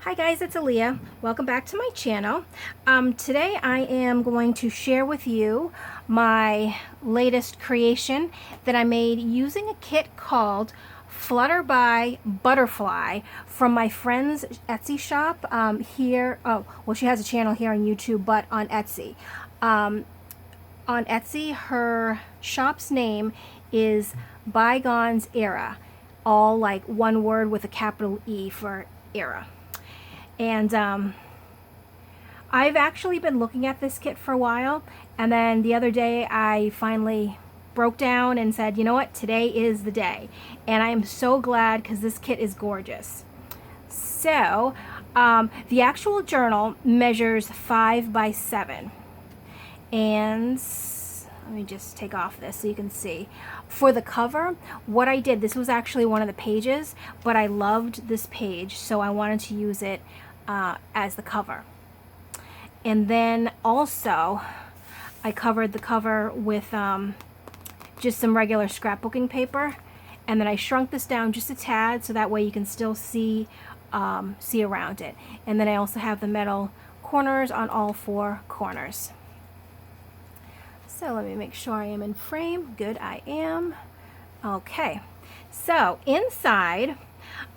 Hi guys, it's Aaliyah. Welcome back to my channel. Today I am going to share with you my latest creation that I made using a kit called Fluttering Butterfly from my friend's Etsy shop here. Oh, well, she has a channel here on YouTube, but on Etsy. On Etsy, her shop's name is Bygonesera, all like one word with a capital E for era. And I've actually been looking at this kit for a while, and then the other day I finally broke down and said, you know what, today is the day. And I am so glad because this kit is gorgeous. So the actual journal measures 5 by 7. And let me just take off this so you can see. For the cover, what I did, this was actually one of the pages, but I loved this page, so I wanted to use it as the cover. And then also, I covered the cover with just some regular scrapbooking paper, and then I shrunk this down just a tad so that way you can still see around it. And then I also have the metal corners on all 4 corners. So let me make sure I am in frame. Good, I am. Okay, so inside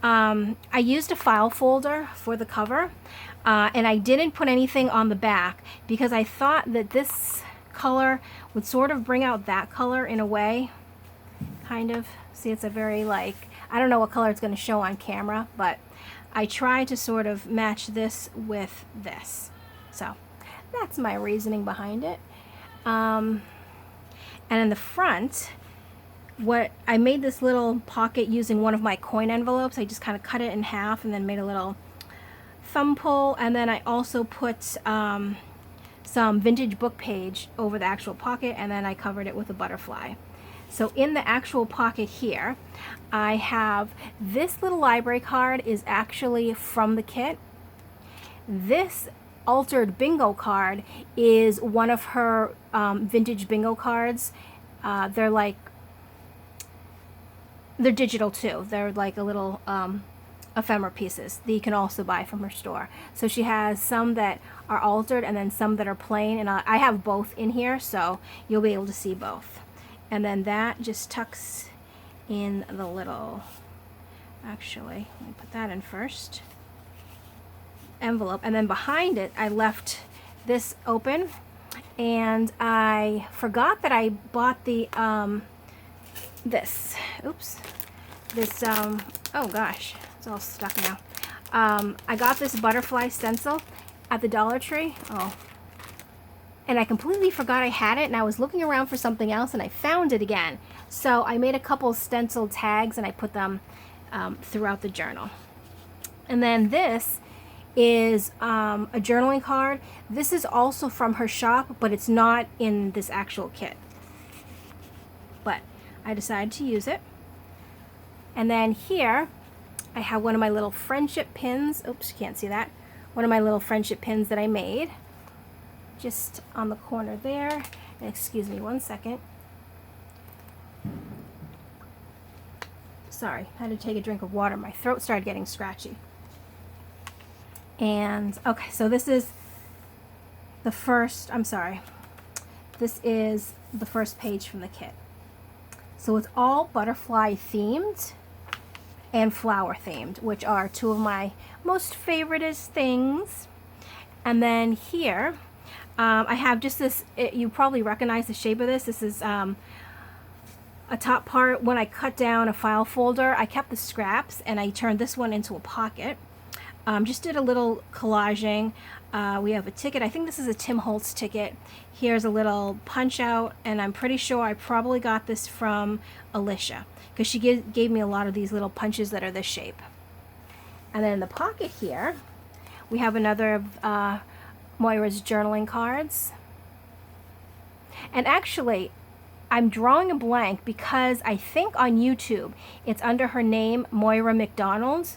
I used a file folder for the cover, and I didn't put anything on the back because I thought that this color would sort of bring out that color in a way, kind of. See, it's a very I don't know what color it's going to show on camera, but I tried to sort of match this with this. So that's my reasoning behind it. And in the front, what I made this little pocket using one of my coin envelopes. I just kind of cut it in half and then made a little thumb pull, and then I also put some vintage book page over the actual pocket, and then I covered it with a butterfly. So in the actual pocket here, I have this little library card is actually from the kit. This altered bingo card is one of her vintage bingo cards. They're digital too. They're like a little ephemera pieces that you can also buy from her store. So she has some that are altered and then some that are plain, and I have both in here, so you'll be able to see both. And then that just tucks in the little, actually, let me put that in first, envelope. And then behind it I left this open, and I forgot that I bought the oh gosh, it's all stuck now. I got this butterfly stencil at the Dollar Tree. Oh, and I completely forgot I had it, and I was looking around for something else and I found it again. So I made a couple stencil tags and I put them throughout the journal. And then this is a journaling card. This is also from her shop, but it's not in this actual kit. But I decided to use it. And then here I have one of my little friendship pins. Oops, you can't see that. One of my little friendship pins that I made just on the corner there. And excuse me one second. Sorry, I had to take a drink of water. My throat started getting scratchy. And okay, so this is the first, this is the first page from the kit. So it's all butterfly themed and flower themed, which are 2 of my most favoritist things. And then here I have just this, you probably recognize the shape of this. This is a top part. When I cut down a file folder, I kept the scraps and I turned this one into a pocket. Just did a little collaging. We have a ticket. I think this is a Tim Holtz ticket. Here's a little punch out, and I'm pretty sure I probably got this from Alicia because she gave me a lot of these little punches that are this shape. And then in the pocket here, we have another of Moira's journaling cards. And actually, I'm drawing a blank because I think on YouTube it's under her name, Moira McDonald.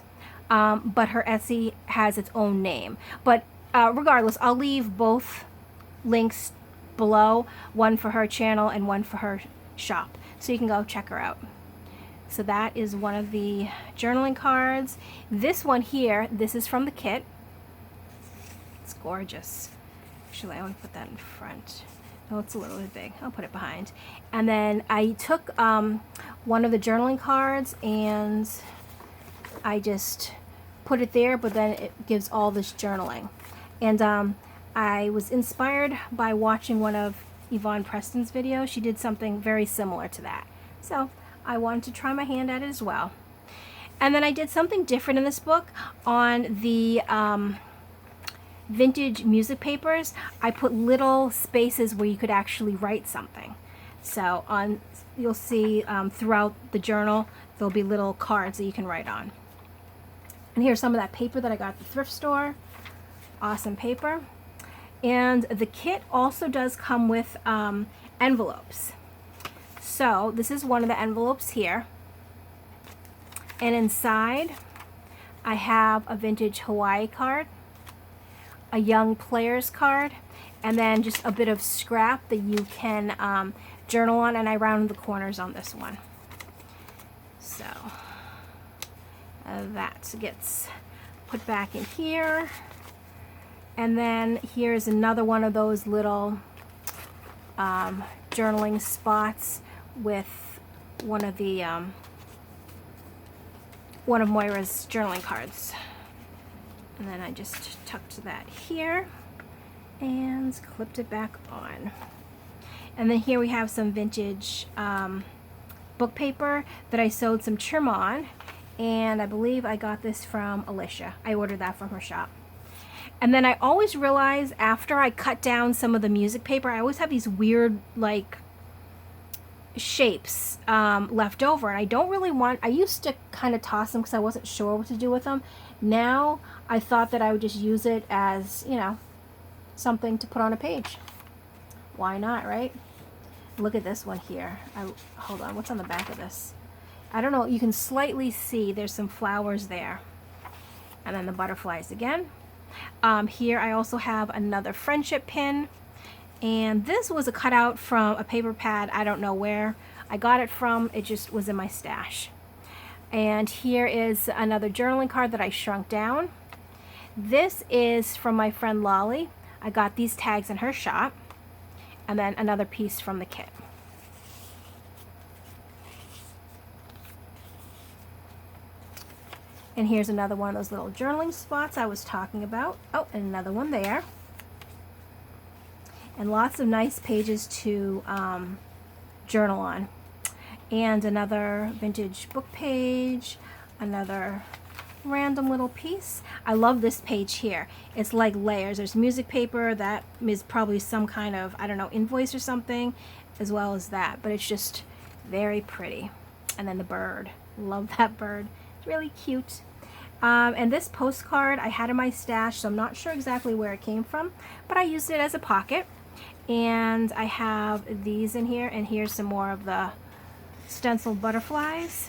But her Etsy has its own name. But regardless, I'll leave both links below, one for her channel and one for her shop, so you can go check her out. So that is one of the journaling cards. This one here, this is from the kit. It's gorgeous. Actually, I want to put that in front. Oh, it's a little bit big. I'll put it behind. And then I took one of the journaling cards and I just put it there, but then it gives all this journaling. And I was inspired by watching one of Yvonne Preston's videos. She did something very similar to that. So I wanted to try my hand at it as well. And then I did something different in this book. On the vintage music papers, I put little spaces where you could actually write something. So you'll see throughout the journal, there'll be little cards that you can write on. And here's some of that paper that I got at the thrift store. Awesome paper. And the kit also does come with envelopes. So this is one of the envelopes here. And inside, I have a vintage Hawaii card, a young player's card, and then just a bit of scrap that you can journal on, and I rounded the corners on this one. So that gets put back in here. And then here's another one of those little journaling spots with one of Moira's journaling cards. And then I just tucked that here and clipped it back on. And then here we have some vintage book paper that I sewed some trim on, and I believe I got this from Alicia. I ordered that from her shop. And then I always realize after I cut down some of the music paper, I always have these weird like shapes left over, and I don't really want, I used to kind of toss them because I wasn't sure what to do with them. Now I thought that I would just use it as, you know, something to put on a page. Why not, right? Look at this one here. Hold on, what's on the back of this? I don't know, you can slightly see there's some flowers there. And then the butterflies again. Here I also have another friendship pin. And this was a cutout from a paper pad. I don't know where I got it from. It just was in my stash. And here is another journaling card that I shrunk down. This is from my friend Lolly. I got these tags in her shop. And then another piece from the kit. And here's another one of those little journaling spots I was talking about. Oh, and another one there. And lots of nice pages to journal on. And another vintage book page, another random little piece. I love this page here. It's like layers. There's music paper that is probably some kind of, I don't know, invoice or something, as well as that. But it's just very pretty. And then the bird. Love that bird. It's really cute. And this postcard I had in my stash, so I'm not sure exactly where it came from, but I used it as a pocket. And I have these in here, and here's some more of the stenciled butterflies.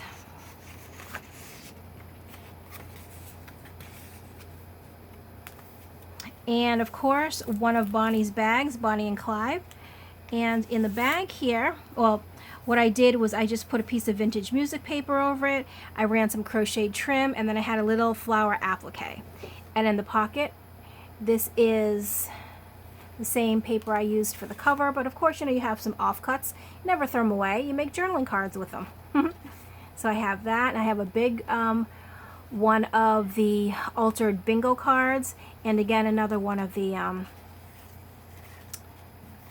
And of course, one of Bonnie's bags, Bonnie and Clyde. And in the bag here, well, what I did was I just put a piece of vintage music paper over it. I ran some crocheted trim, and then I had a little flower applique. And in the pocket, this is the same paper I used for the cover, but of course, you know, you have some offcuts. You never throw them away. You make journaling cards with them. So I have that, and I have a big one of the altered bingo cards, and again, another one of the,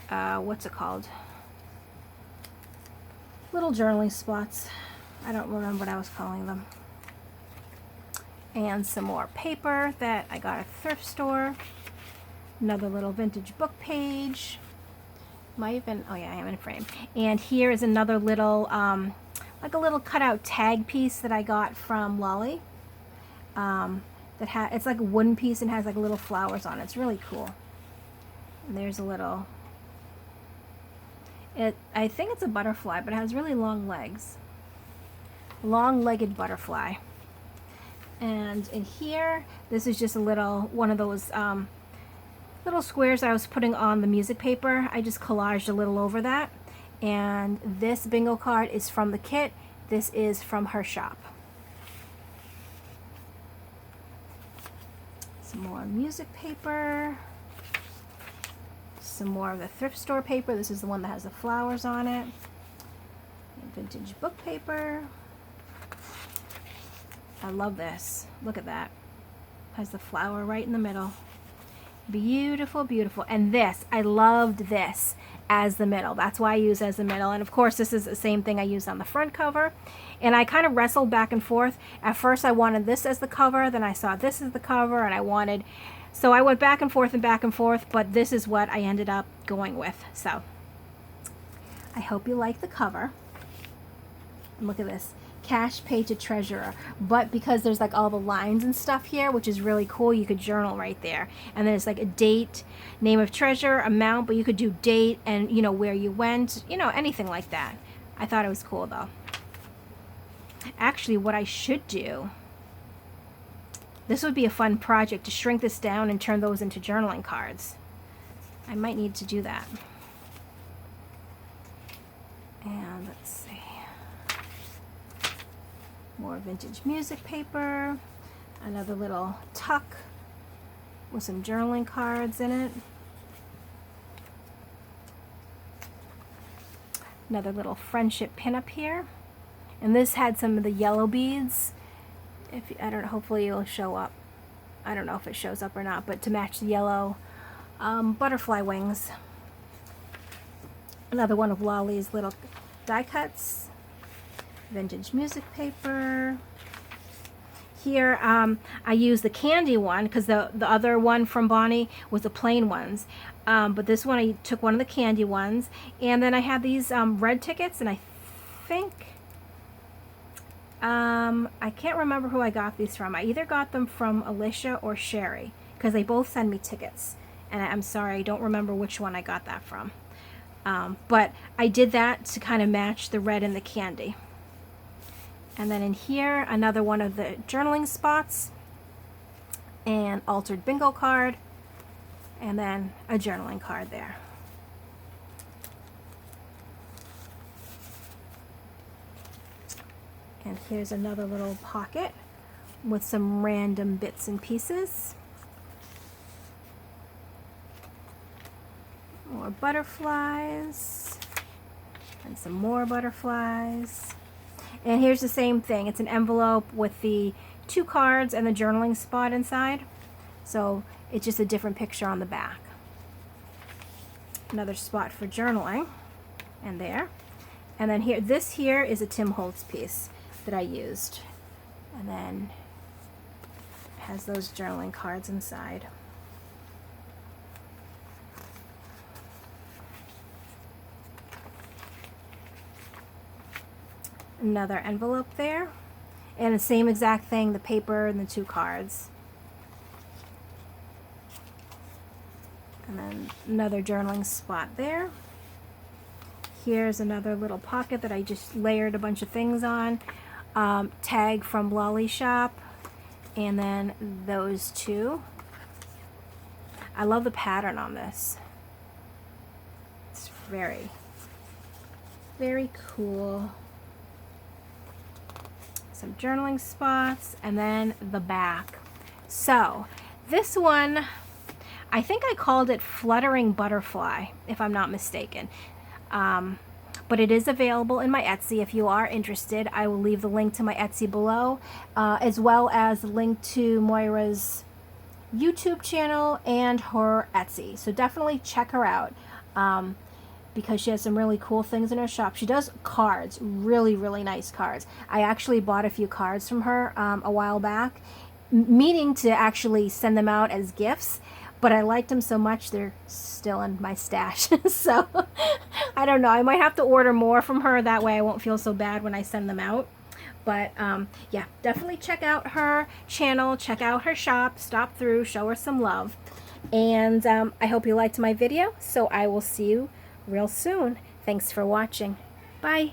what's it called? Little journaling spots. I don't remember what I was calling them. And some more paper that I got at the thrift store. Another little vintage book page. Might even, oh yeah, I am in a frame. And here is another little, like a little cutout tag piece that I got from Lolly. It's like a wooden piece and has like little flowers on it. It's really cool. And there's a little, I think it's a butterfly, but it has really long legs. Long-legged butterfly. And in here, this is just a little, one of those little squares I was putting on the music paper. I just collaged a little over that. And this bingo card is from the kit. This is from her shop. Some more music paper. Some more of the thrift store paper. This is the one that has the flowers on it. Vintage book paper. I love this. Look at that. Has the flower right in the middle. Beautiful, beautiful. And this, I loved this as the middle. That's why I use as the middle. And of course, this is the same thing I used on the front cover. And I kind of wrestled back and forth. At first, I wanted this as the cover. Then I saw this as the cover, and I wanted... So I went back and forth, but this is what I ended up going with. So I hope you like the cover. And look at this. Cash paid to treasurer. But because there's like all the lines and stuff here, which is really cool, you could journal right there. And then it's like a date, name of treasurer, amount, but you could do date and, you know, where you went, you know, anything like that. I thought it was cool though. Actually, what I should do, this would be a fun project to shrink this down and turn those into journaling cards. I might need to do that. And let's see. More vintage music paper. Another little tuck with some journaling cards in it. Another little friendship pinup here. And this had some of the yellow beads. I don't know, hopefully it'll show up. I don't know if it shows up or not, but to match the yellow butterfly wings. Another one of Lolly's little die cuts. Vintage music paper. Here I use the candy one because the other one from Bonnie was the plain ones. But this one I took one of the candy ones. And then I had these red tickets, and I think... I can't remember who I got these from. I either got them from Alicia or Sherry because they both send me tickets. And I'm sorry, I don't remember which one I got that from. But I did that to kind of match the red and the candy. And then in here, another one of the journaling spots. An altered bingo card. And then a journaling card there. And here's another little pocket with some random bits and pieces. More butterflies. And some more butterflies. And here's the same thing. It's an envelope with the 2 cards and the journaling spot inside. So it's just a different picture on the back. Another spot for journaling. And there. And then here, this here is a Tim Holtz piece that I used, and then it has those journaling cards inside. Another envelope there, and the same exact thing, the paper and the 2 cards. And then another journaling spot there. Here's another little pocket that I just layered a bunch of things on. Tag from Lolly Shop, and then those 2. I love the pattern on this. It's very, very cool. Some journaling spots, and then the back. So this one, I think I called it Fluttering Butterfly, if I'm not mistaken. But it is available in my Etsy if you are interested. I will leave the link to my Etsy below, as well as the link to Moira's YouTube channel and her Etsy. So definitely check her out because she has some really cool things in her shop. She does cards, really, really nice cards. I actually bought a few cards from her a while back, meaning to actually send them out as gifts. But I liked them so much, they're still in my stash. So, I don't know. I might have to order more from her. That way I won't feel so bad when I send them out. But, yeah, definitely check out her channel. Check out her shop. Stop through. Show her some love. And I hope you liked my video. So, I will see you real soon. Thanks for watching. Bye.